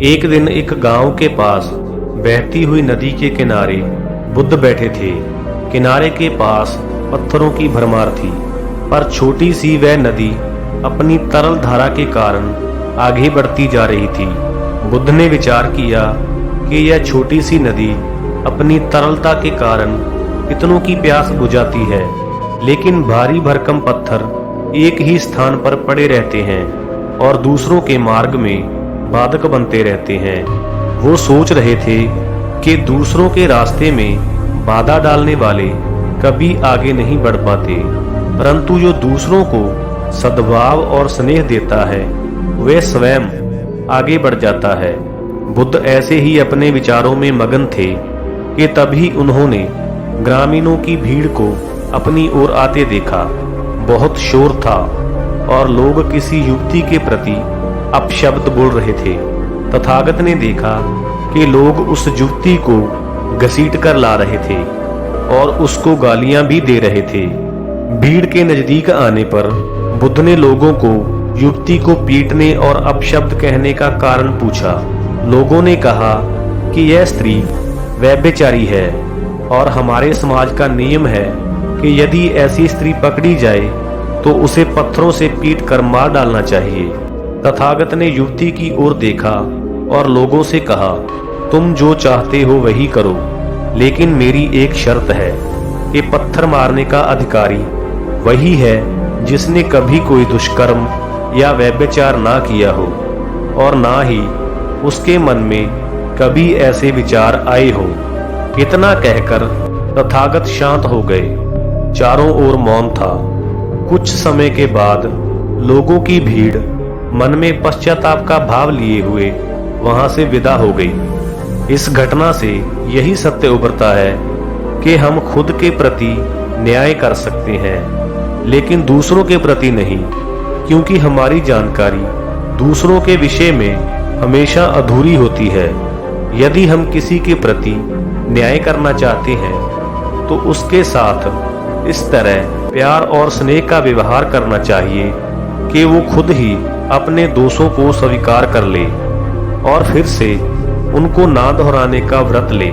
एक दिन एक गांव के पास बहती हुई नदी के किनारे बुद्ध बैठे थे। किनारे के पास पत्थरों की भरमार थी, पर छोटी सी वह नदी अपनी तरल धारा के कारण आगे बढ़ती जा रही थी। बुद्ध ने विचार किया कि यह छोटी सी नदी अपनी तरलता के कारण कितनों की प्यास बुझाती है, लेकिन भारी भरकम पत्थर एक ही स्थान पर पड़े रहते हैं और दूसरों के मार्ग में बाधक बनते रहते हैं। वो सोच रहे थे कि दूसरों के रास्ते में बाधा डालने वाले कभी आगे नहीं बढ़ पाते, परंतु जो दूसरों को सद्भाव और स्नेह देता है वह स्वयं आगे बढ़ जाता है। बुद्ध ऐसे ही अपने विचारों में मगन थे कि तभी उन्होंने ग्रामीणों की भीड़ को अपनी ओर आते देखा। बहुत शोर था और लोग किसी युवती के प्रति अपशब्द बोल रहे थे। तथागत ने देखा कि लोग उस युवती को घसीट कर ला रहे थे और उसको गालियां भी दे रहे थे। भीड़ के नजदीक आने पर बुद्ध ने लोगों को युवती को पीटने और अपशब्द कहने का कारण पूछा। लोगों ने कहा कि यह स्त्री व्यभिचारी है और हमारे समाज का नियम है कि यदि ऐसी स्त्री पकड़ी जाए तो उसे पत्थरों से पीट कर मार डालना चाहिए। तथागत ने युवती की ओर देखा और लोगों से कहा, तुम जो चाहते हो वही करो, लेकिन मेरी एक शर्त है कि पत्थर मारने का अधिकारी वही है जिसने कभी कोई दुष्कर्म या व्यभिचार ना किया हो और ना ही उसके मन में कभी ऐसे विचार आए हो। इतना कहकर तथागत शांत हो गए। चारों ओर मौन था। कुछ समय के बाद लोगों की भीड़ मन में पश्चाताप का भाव लिए हुए वहां से विदा हो गई। इस घटना से यही सत्य उभरता है कि हम खुद के प्रति न्याय कर सकते हैं, लेकिन दूसरों के प्रति नहीं, क्योंकि हमारी जानकारी दूसरों के विषय में हमेशा अधूरी होती है। यदि हम किसी के प्रति न्याय करना चाहते हैं तो उसके साथ इस तरह प्यार और स्नेह का व्यवहार करना चाहिए कि वो खुद ही अपने दोषों को स्वीकार कर ले और फिर से उनको ना दोहराने का व्रत ले।